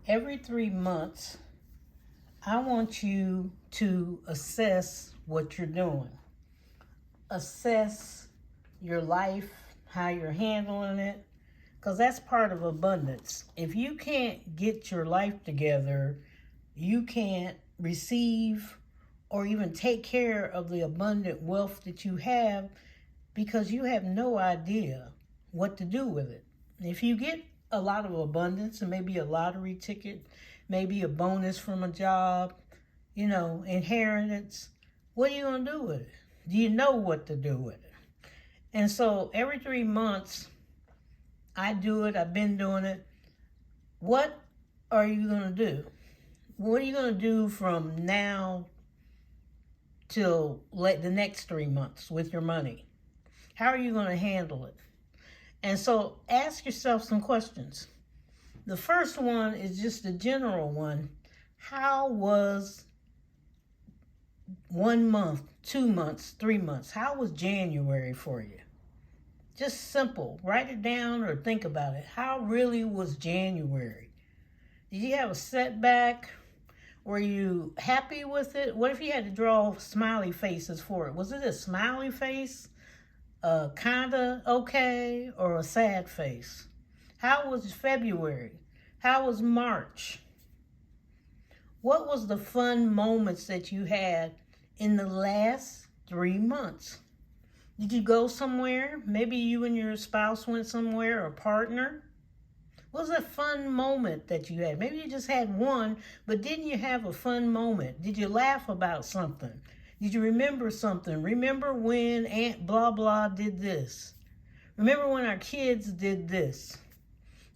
Every 3 months, I want you to assess what you're doing. Assess your life, how you're handling it, because that's part of abundance. If you can't get your life together, you can't receive or even take care of the abundant wealth that you have because you have no idea what to do with it. If you get a lot of abundance and maybe a lottery ticket, maybe a bonus from a job, inheritance, what are you going to do with it? Do you know what to do with it? And so every 3 months, I do it. I've been doing it. What are you going to do? What are you going to do from now till the next 3 months with your money? How are you going to handle it? And so ask yourself some questions. The first one is just a general one. How was 1 month, 2 months, 3 months? How was January for you? Just simple. Write it down or think about it. How really was January? Did you have a setback? Were you happy with it? What if you had to draw smiley faces for it? Was it a smiley face, kinda okay, or a sad face? How was February? How was March? What was the fun moments that you had in the last 3 months? Did you go somewhere? Maybe you and your spouse went somewhere or partner. What was a fun moment that you had? Maybe you just had one, but didn't you have a fun moment? Did you laugh about something? Did you remember something? Remember when Aunt blah blah did this? Remember when our kids did this?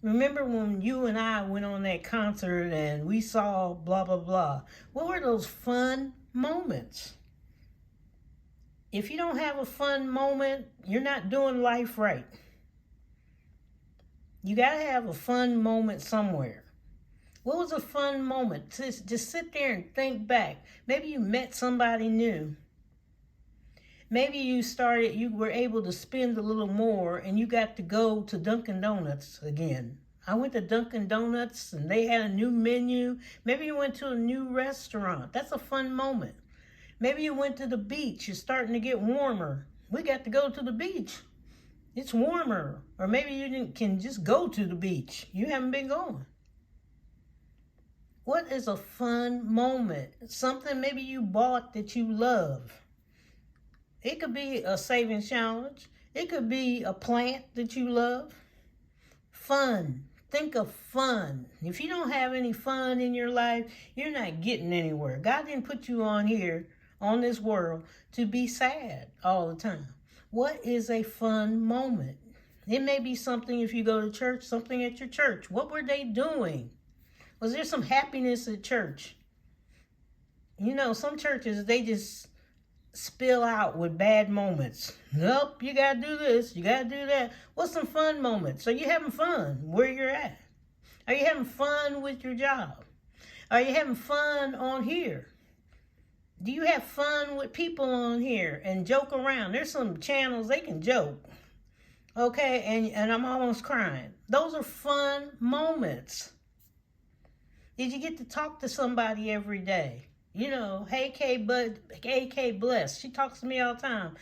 Remember when you and I went on that concert and we saw blah blah blah? What were those fun moments? If you don't have a fun moment, you're not doing life right. You got to have a fun moment somewhere. What was a fun moment? Just sit there and think back. Maybe you met somebody new. Maybe you were able to spend a little more and you got to go to Dunkin' Donuts again. I went to Dunkin' Donuts and they had a new menu. Maybe you went to a new restaurant. That's a fun moment. Maybe you went to the beach. It's starting to get warmer. We got to go to the beach. It's warmer. Or maybe you can just go to the beach. You haven't been going. What is a fun moment? Something maybe you bought that you love. It could be a savings challenge. It could be a plant that you love. Fun. Think of fun. If you don't have any fun in your life, you're not getting anywhere. God didn't put you on here, on this world, to be sad all the time. What is a fun moment? It may be something if you go to church, something at your church. What were they doing? Was there some happiness at church? Some churches, they just spill out with bad moments. Nope, you got to do this, you got to do that. What's some fun moments? Are you having fun where you're at? Are you having fun with your job? Are you having fun on here? Do you have fun with people on here and joke around? There's some channels they can joke. Okay, and I'm almost crying. Those are fun moments. Did you get to talk to somebody every day? Hey K Bless, she talks to me all the time.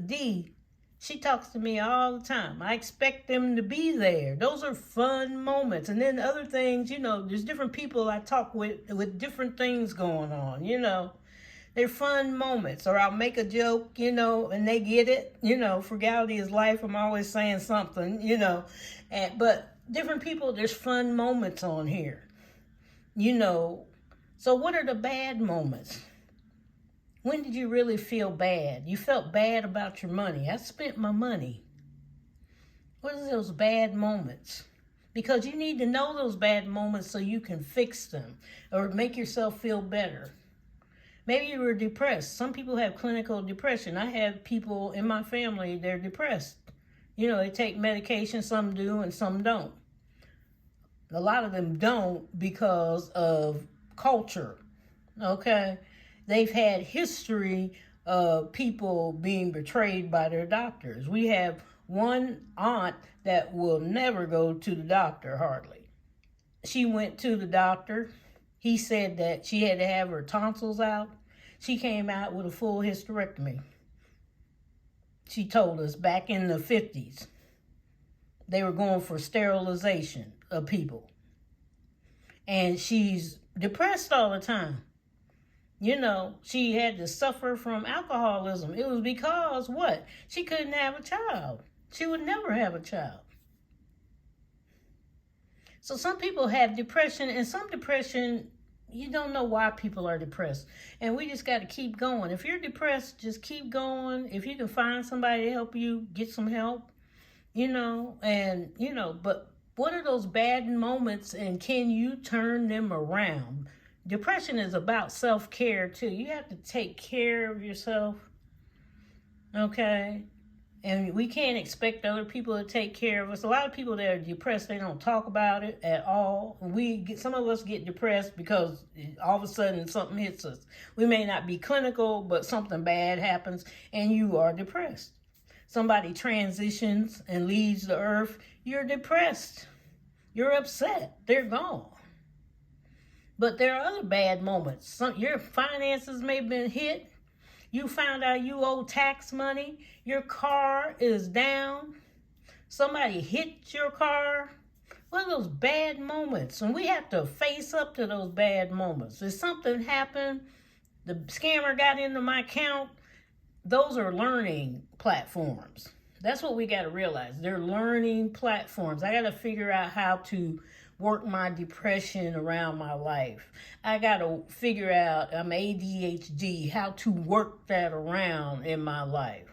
D, she talks to me all the time. I expect them to be there. Those are fun moments. And then other things, there's different people I talk with different things going on, They're fun moments. Or I'll make a joke, and they get it. Frugality is life. I'm always saying something, But different people, there's fun moments on here. So what are the bad moments? When did you really feel bad? You felt bad about your money. I spent my money. What are those bad moments? Because you need to know those bad moments so you can fix them or make yourself feel better. Maybe you were depressed. Some people have clinical depression. I have people in my family, they're depressed. They take medication, some do and some don't. A lot of them don't because of culture, okay? They've had history of people being betrayed by their doctors. We have one aunt that will never go to the doctor hardly. She went to the doctor. He said that she had to have her tonsils out. She came out with a full hysterectomy. She told us back in the 50s, they were going for sterilization of people. And she's depressed all the time. You know, she had to suffer from alcoholism. It was because what? She couldn't have a child. She would never have a child. So some people have depression, and some depression, you don't know why people are depressed. And we just got to keep going. If you're depressed, just keep going. If you can find somebody to help you, get some help, but what are those bad moments, and can you turn them around? Depression is about self-care too. You have to take care of yourself, okay? And we can't expect other people to take care of us. A lot of people that are depressed, they don't talk about it at all. Some of us get depressed because all of a sudden something hits us. We may not be clinical, but something bad happens and you are depressed. Somebody transitions and leaves the earth, you're depressed. You're upset. They're gone. But there are other bad moments. Your finances may have been hit. You found out you owe tax money. Your car is down. Somebody hit your car. What are those bad moments? And we have to face up to those bad moments. If something happened, the scammer got into my account, those are learning platforms. That's what we got to realize. They're learning platforms. I got to figure out how to work my depression around my life. I got to figure out, I'm ADHD, how to work that around in my life.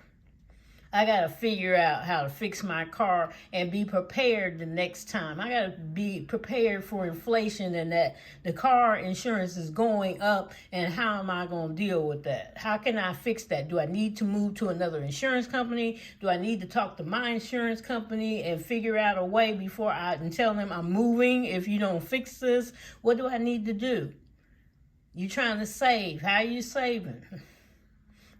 I got to figure out how to fix my car and be prepared the next time. I got to be prepared for inflation and that the car insurance is going up, and how am I going to deal with that? How can I fix that? Do I need to move to another insurance company? Do I need to talk to my insurance company and figure out a way before and tell them I'm moving if you don't fix this? What do I need to do? You're trying to save. How are you saving?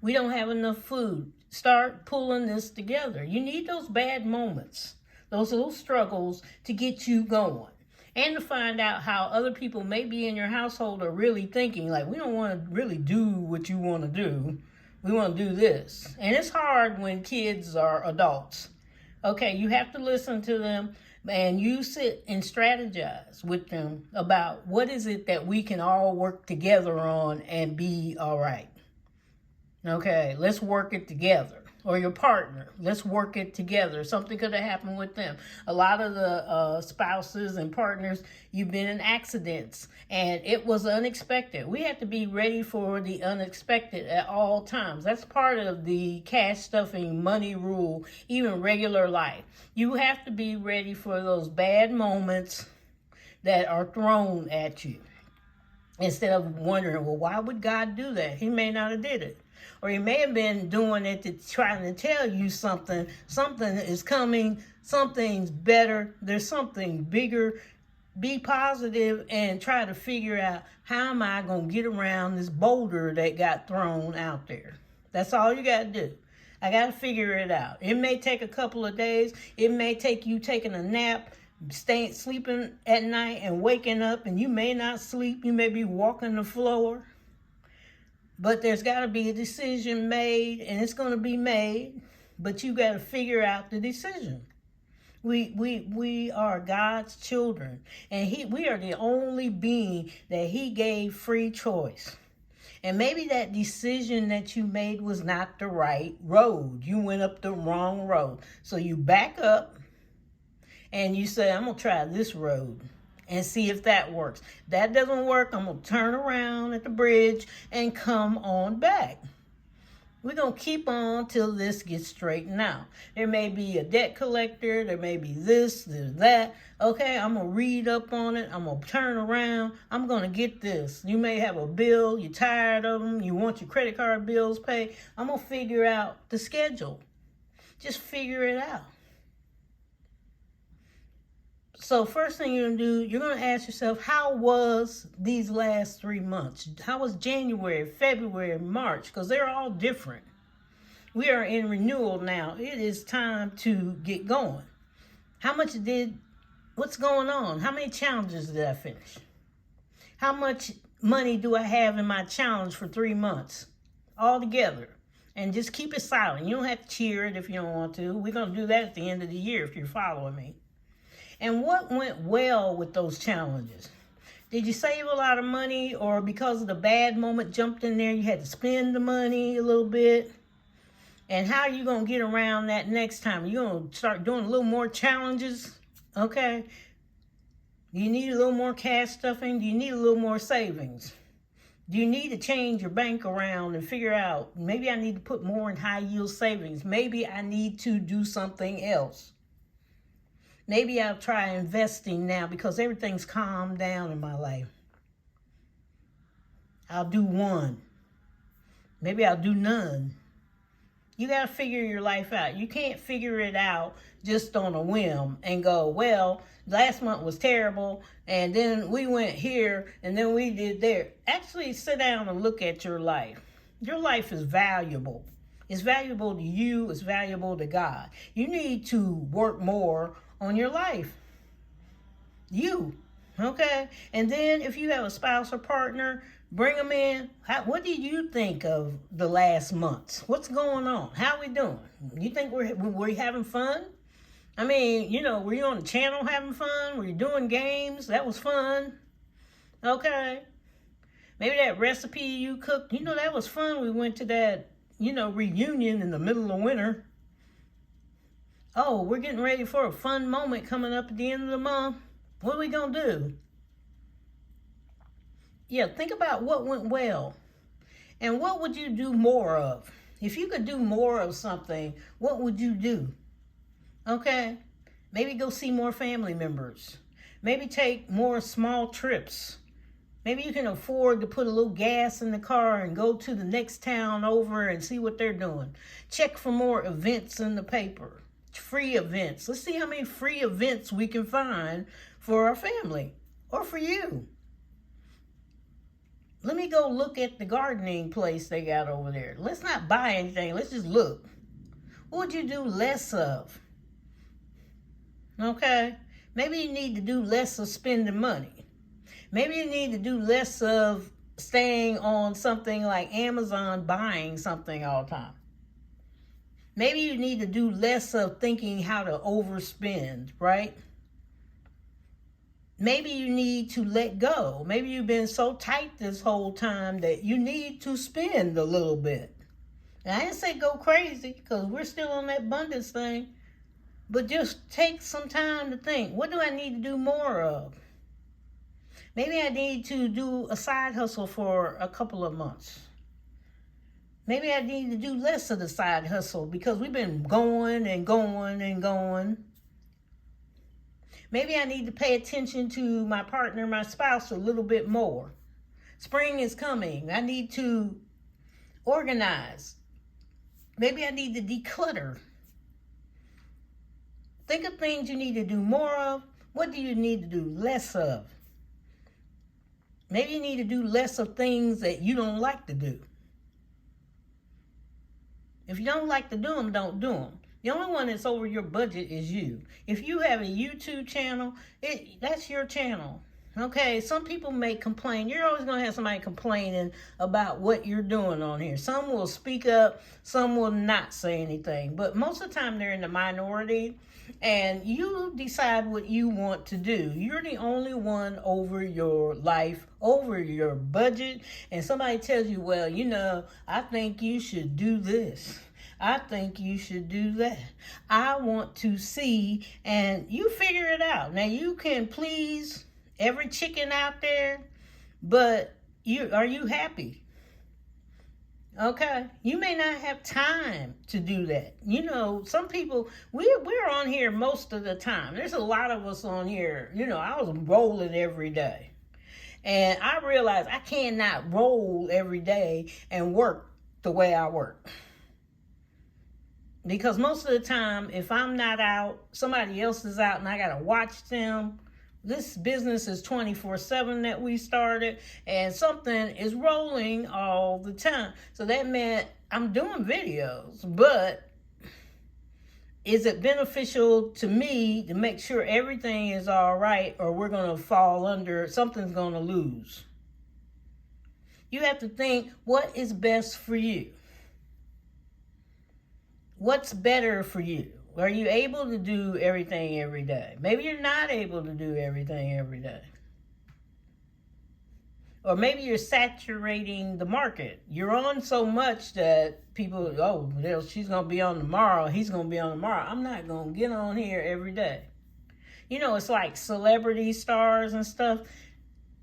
We don't have enough food. Start pulling this together. You need those bad moments, those little struggles to get you going, and to find out how other people maybe in your household are really thinking, like, we don't want to really do what you want to do. We want to do this. And it's hard when kids are adults. Okay, you have to listen to them, and you sit and strategize with them about what is it that we can all work together on and be all right. Okay, let's work it together. Or your partner, let's work it together. Something could have happened with them. A lot of the spouses and partners, you've been in accidents and it was unexpected. We have to be ready for the unexpected at all times. That's part of the cash stuffing money rule, even regular life. You have to be ready for those bad moments that are thrown at you. Instead of wondering, well, why would God do that? He may not have did it. Or he may have been doing it to trying to tell you something. Something is coming. Something's better. There's something bigger. Be positive and try to figure out, how am I going to get around this boulder that got thrown out there? That's all you got to do. I got to figure it out. It may take a couple of days. It may take you taking a nap, sleeping at night and waking up, and you may not sleep. You may be walking the floor. But there's got to be a decision made, and it's going to be made, but you got to figure out the decision. We are God's children, and we are the only being that he gave free choice. And maybe that decision that you made was not the right road. You went up the wrong road. So you back up and you say, I'm going to try this road and see if that works. That doesn't work, I'm going to turn around at the bridge and come on back. We're going to keep on till this gets straightened out. There may be a debt collector. There may be this, there's that. Okay, I'm going to read up on it. I'm going to turn around. I'm going to get this. You may have a bill. You're tired of them. You want your credit card bills paid. I'm going to figure out the schedule. Just figure it out. So first thing you're going to do, you're going to ask yourself, how was these last 3 months? How was January, February, March? Because they're all different. We are in renewal now. It is time to get going. How much did What's going on? How many challenges did I finish? How much money do I have in my challenge for 3 months all together? And just keep it silent. You don't have to cheer it if you don't want to. We're going to do that at the end of the year if you're following me. And what went well with those challenges? Did you save a lot of money, or because of the bad moment jumped in there, you had to spend the money a little bit? And how are you going to get around that next time? You're going to start doing a little more challenges, okay? Do you need a little more cash stuffing? Do you need a little more savings? Do you need to change your bank around and figure out, maybe I need to put more in high yield savings. Maybe I need to do something else. Maybe I'll try investing now because everything's calmed down in my life. I'll do one. Maybe I'll do none. You got to figure your life out. You can't figure it out just on a whim and go, well, last month was terrible, and then we went here, and then we did there. Actually, sit down and look at your life. Your life is valuable. It's valuable to you. It's valuable to God. You need to work more on your life. You, okay? And then if you have a spouse or partner, bring them in. What do you think of the last months? What's going on? How are we doing? You think we're having fun? I mean, were you on the channel having fun? Were you doing games? That was fun. Okay. Maybe that recipe you cooked, that was fun. We went to that, reunion in the middle of winter. Oh, we're getting ready for a fun moment coming up at the end of the month. What are we going to do? Yeah, think about what went well. And what would you do more of? If you could do more of something, what would you do? Okay? Maybe go see more family members. Maybe take more small trips. Maybe you can afford to put a little gas in the car and go to the next town over and see what they're doing. Check for more events in the paper. Free events. Let's see how many free events we can find for our family or for you. Let me go look at the gardening place they got over there. Let's not buy anything. Let's just look. What would you do less of? Okay? Maybe you need to do less of spending money. Maybe you need to do less of staying on something like Amazon buying something all the time. Maybe you need to do less of thinking how to overspend, right? Maybe you need to let go. Maybe you've been so tight this whole time that you need to spend a little bit. And I didn't say go crazy because we're still on that abundance thing. But just take some time to think, what do I need to do more of? Maybe I need to do a side hustle for a couple of months. Maybe I need to do less of the side hustle because we've been going and going and going. Maybe I need to pay attention to my partner, my spouse, a little bit more. Spring is coming. I need to organize. Maybe I need to declutter. Think of things you need to do more of. What do you need to do less of? Maybe you need to do less of things that you don't like to do. If you don't like to do them, don't do them. The only one that's over your budget is you. If you have a YouTube channel, that's your channel. Okay, some people may complain. You're always going to have somebody complaining about what you're doing on here. Some will speak up, some will not say anything. But most of the time they're in the minority, and you decide what you want to do. You're the only one over your life, over your budget, and somebody tells you, well, I think you should do this. I think you should do that. I want to see, and you figure it out. Now, you can please every chicken out there, but are you happy? Okay, you may not have time to do that. Some people, we're on here most of the time. There's a lot of us on here. I was rolling every day. And I realized I cannot roll every day and work the way I work. Because most of the time, if I'm not out, somebody else is out and I got to watch them. This business is 24/7 that we started, and something is rolling all the time. So that meant I'm doing videos, but is it beneficial to me to make sure everything is all right, or we're going to fall under, something's going to lose? You have to think, what is best for you? What's better for you? Are you able to do everything every day? Maybe you're not able to do everything every day. Or maybe you're saturating the market. You're on so much that people, oh, she's going to be on tomorrow. He's going to be on tomorrow. I'm not going to get on here every day. You know, it's like celebrity stars and stuff.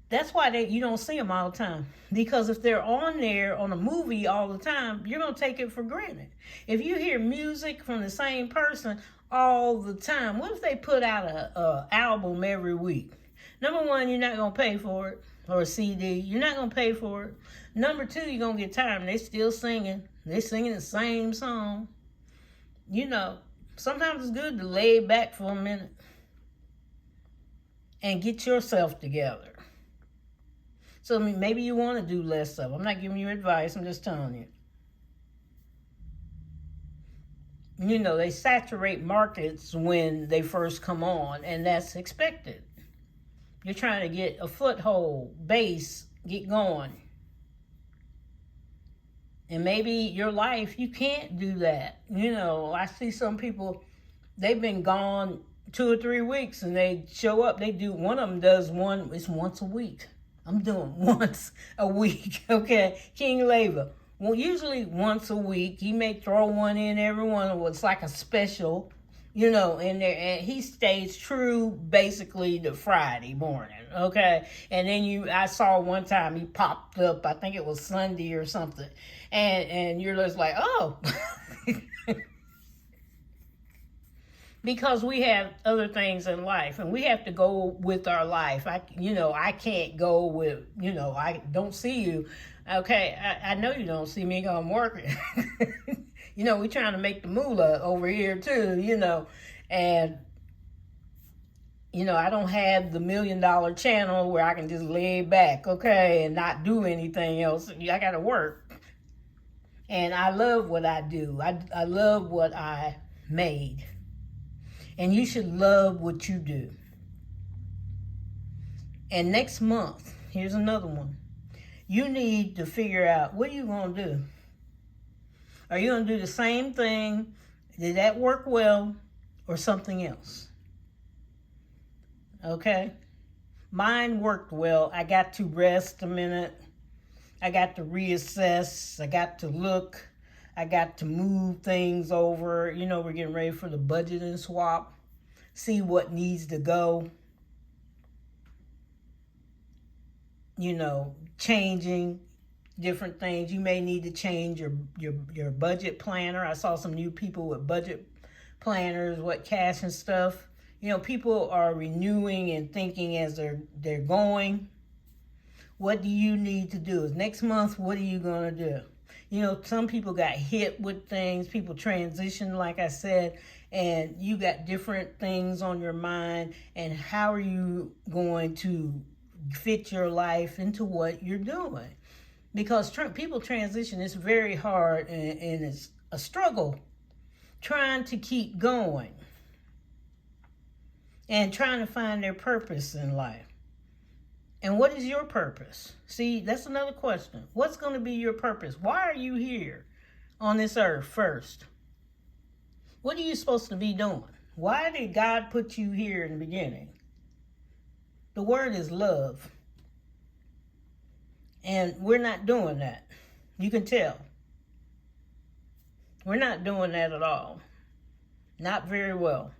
That's why you don't see them all the time. Because if they're on there on a movie all the time, you're going to take it for granted. If you hear music from the same person all the time, what if they put out a album every week? Number one, you're not going to pay for it. Or a CD, you're not going to pay for it. Number two, you're going to get tired and they still singing. They're singing the same song. You know, sometimes it's good to lay back for a minute and get yourself together. So maybe you want to do less of it. I'm not giving you advice, I'm just telling you. You know, they saturate markets when they first come on, and that's expected. You're trying to get a foothold, base, get going. And maybe your life, you can't do that. You know, I see some people, they've been gone 2 or 3 weeks and they show up. One of them does it's once a week. I'm doing once a week, okay? King Labor. Well, usually once a week. He may throw one in every one. It's like a special. You know, in there, and he stays true basically to Friday morning, okay? And then I saw one time he popped up, I think it was Sunday or something, and you're just like, oh. Because we have other things in life, and we have to go with our life. I can't go with, I don't see you. Okay, I know you don't see me because I'm working. We're trying to make the moolah over here too, and, I don't have the $1 million channel where I can just lay back, okay, and not do anything else. I got to work. And I love what I do. I love what I made. And you should love what you do. And next month, here's another one. You need to figure out, what are you going to do? Are you going to do the same thing? Did that work well? Or something else? Okay? Mine worked well. I got to rest a minute. I got to reassess. I got to look. I got to move things over. We're getting ready for the budgeting swap. See what needs to go. Changing different things. You may need to change your budget planner. I saw some new people with budget planners, what cash and stuff. People are renewing and thinking as they're going. What do you need to do? Next month, what are you going to do? Some people got hit with things. People transition, like I said, and you got different things on your mind. And how are you going to fit your life into what you're doing? Because people transition, it's very hard and it's a struggle trying to keep going and trying to find their purpose in life. And what is your purpose? See, that's another question. What's going to be your purpose? Why are you here on this earth first? What are you supposed to be doing? Why did God put you here in the beginning? The word is love. And we're not doing that. You can tell. We're not doing that at all. Not very well.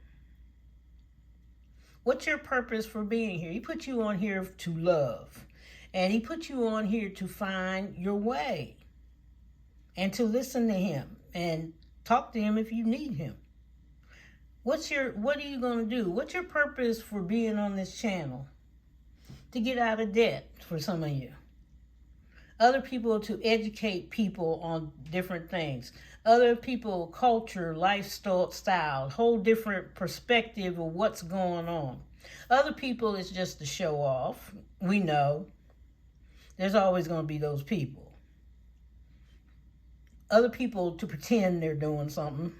What's your purpose for being here? He put you on here to love. And he put you on here to find your way. And to listen to him. And talk to him if you need him. What are you going to do? What's your purpose for being on this channel? To get out of debt for some of you. Other people, to educate people on different things. Other people, culture, lifestyle, whole different perspective of what's going on. Other people, it's just to show off. We know. There's always going to be those people. Other people to pretend they're doing something.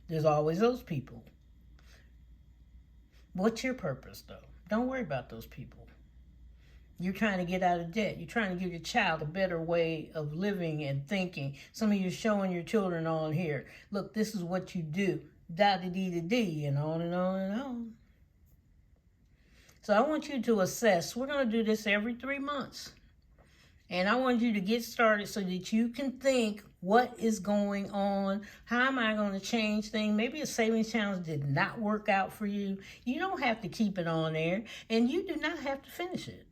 There's always those people. What's your purpose, though? Don't worry about those people. You're trying to get out of debt. You're trying to give your child a better way of living and thinking. Some of you are showing your children on here. Look, this is what you do. Da-da-dee-da-dee, and on and on and on. So I want you to assess. We're going to do this every 3 months. And I want you to get started so that you can think, what is going on? How am I going to change things? Maybe a savings challenge did not work out for you. You don't have to keep it on there, and you do not have to finish it.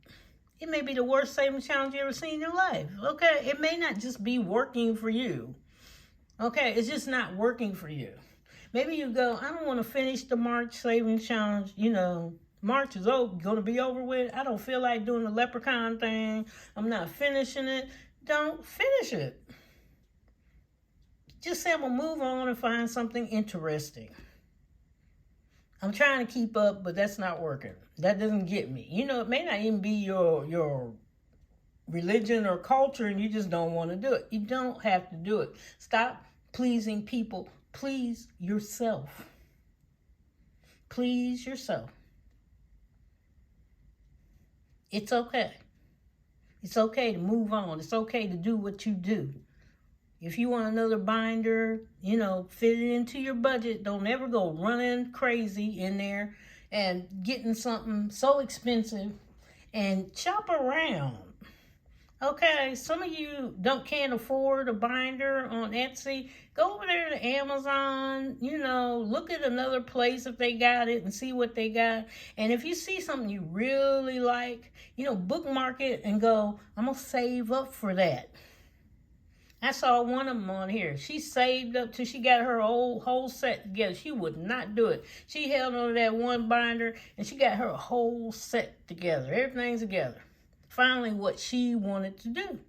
It may be the worst savings challenge you ever seen in your life. Okay, it may not just be working for you. Okay, it's just not working for you. Maybe you go, I don't want to finish the March savings challenge. You know, March is going to be over with. I don't feel like doing the leprechaun thing. I'm not finishing it. Don't finish it. Just say I'm going to move on and find something interesting. I'm trying to keep up, but that's not working. That doesn't get me. You know, it may not even be your religion or culture, and you just don't want to do it. You don't have to do it. Stop pleasing people. Please yourself. Please yourself. It's okay. It's okay to move on. It's okay to do what you do. If you want another binder, you know, fit it into your budget. Don't ever go running crazy in there and getting something so expensive, and shop around. Okay, some of you can't afford a binder on Etsy. Go over there to Amazon, you know, look at another place if they got it and see what they got. And if you see something you really like, you know, bookmark it and go, I'm going to save up for that. I saw one of them on here. She saved up till she got her whole set together. She would not do it. She held on to that one binder, and she got her whole set together. Everything's together. Finally, what she wanted to do.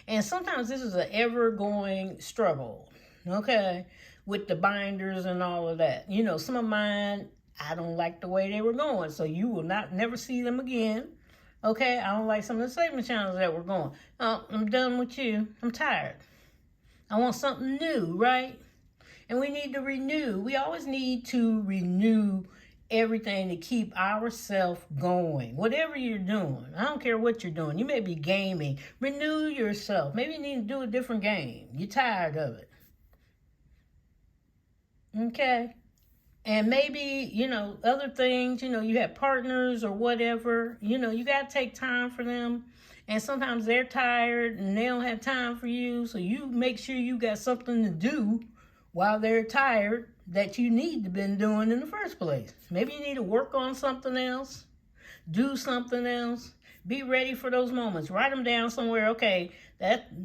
And sometimes this is an ever-going struggle, okay, with the binders and all of that. You know, some of mine, I don't like the way they were going, so you will never see them again. Okay, I don't like some of the savings channels that were going. I'm done with you. I'm tired. I want something new, right? And we need to renew. We always need to renew everything to keep ourselves going. Whatever you're doing, I don't care what you're doing. You may be gaming. Renew yourself. Maybe you need to do a different game. You're tired of it. Okay? And maybe, you know, other things, you know, you have partners or whatever, you know, you got to take time for them. And sometimes they're tired and they don't have time for you. So you make sure you got something to do while they're tired that you need to been doing in the first place. Maybe you need to work on something else, do something else, be ready for those moments. Write them down somewhere. Okay,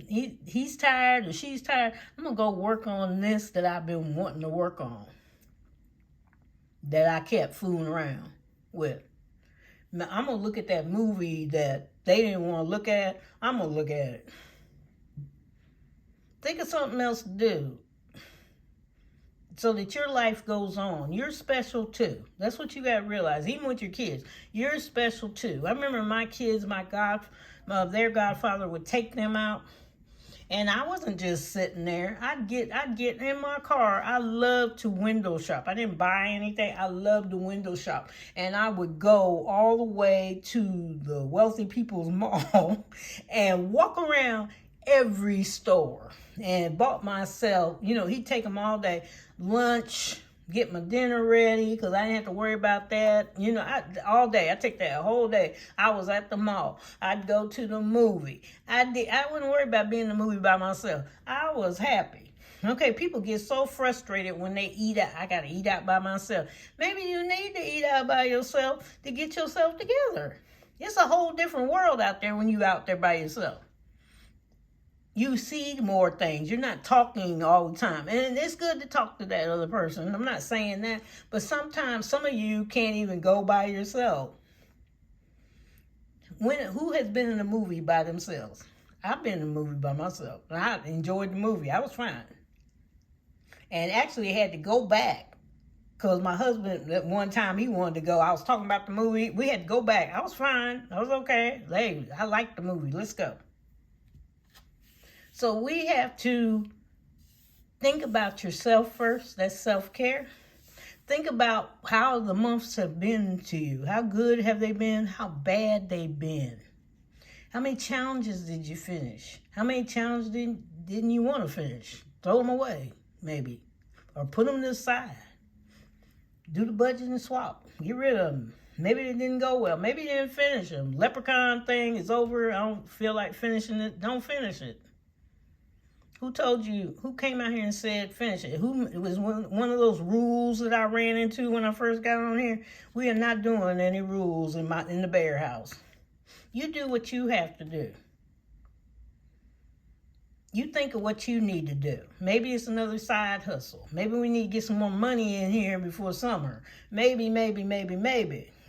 he's tired or she's tired. I'm going to go work on this that I've been wanting to work on, that I kept fooling around with. Now, I'm going to look at that movie that they didn't want to look at. I'm going to look at it. Think of something else to do so that your life goes on. You're special too. That's what you got to realize. Even with your kids, you're special too. I remember my kids, their godfather would take them out. And I wasn't just sitting there. I'd get in my car. I love to window shop. I didn't buy anything. I loved to window shop. And I would go all the way to the Wealthy People's Mall and walk around every store and bought myself, you know, he'd take them all day, lunch, get my dinner ready because I didn't have to worry about that. You know, all day. I take that whole day. I was at the mall. I'd go to the movie. I wouldn't worry about being in the movie by myself. I was happy. Okay, people get so frustrated when they eat out. I got to eat out by myself. Maybe you need to eat out by yourself to get yourself together. It's a whole different world out there when you out there by yourself. You see more things. You're not talking all the time. And it's good to talk to that other person. I'm not saying that. But sometimes some of you can't even go by yourself. Who has been in a movie by themselves? I've been in a movie by myself. I enjoyed the movie. I was fine. And actually had to go back. Because my husband, at one time, he wanted to go. I was talking about the movie. We had to go back. I was fine. I was okay. Hey, I liked the movie. Let's go. So we have to Think about yourself first. That's self-care. Think about how the months have been to you. How good have they been? How bad they've been? How many challenges did you finish? How many challenges didn't you want to finish? Throw them away, maybe. Or put them to the side. Do the budget and swap. Get rid of them. Maybe it didn't go well. Maybe you didn't finish them. Leprechaun thing is over. I don't feel like finishing it. Don't finish it. Who told you? Who came out here and said finish it? It was one of those rules that I ran into when I first got on here. We are not doing any rules in the bear house. You do what you have to do. You think of what you need to do. Maybe it's another side hustle. Maybe we need to get some more money in here before summer. Maybe.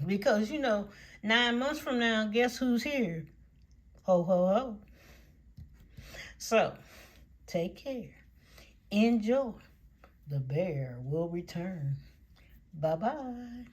Because, 9 months from now, guess who's here? Ho, ho, ho. So, take care. Enjoy. The bear will return. Bye-bye.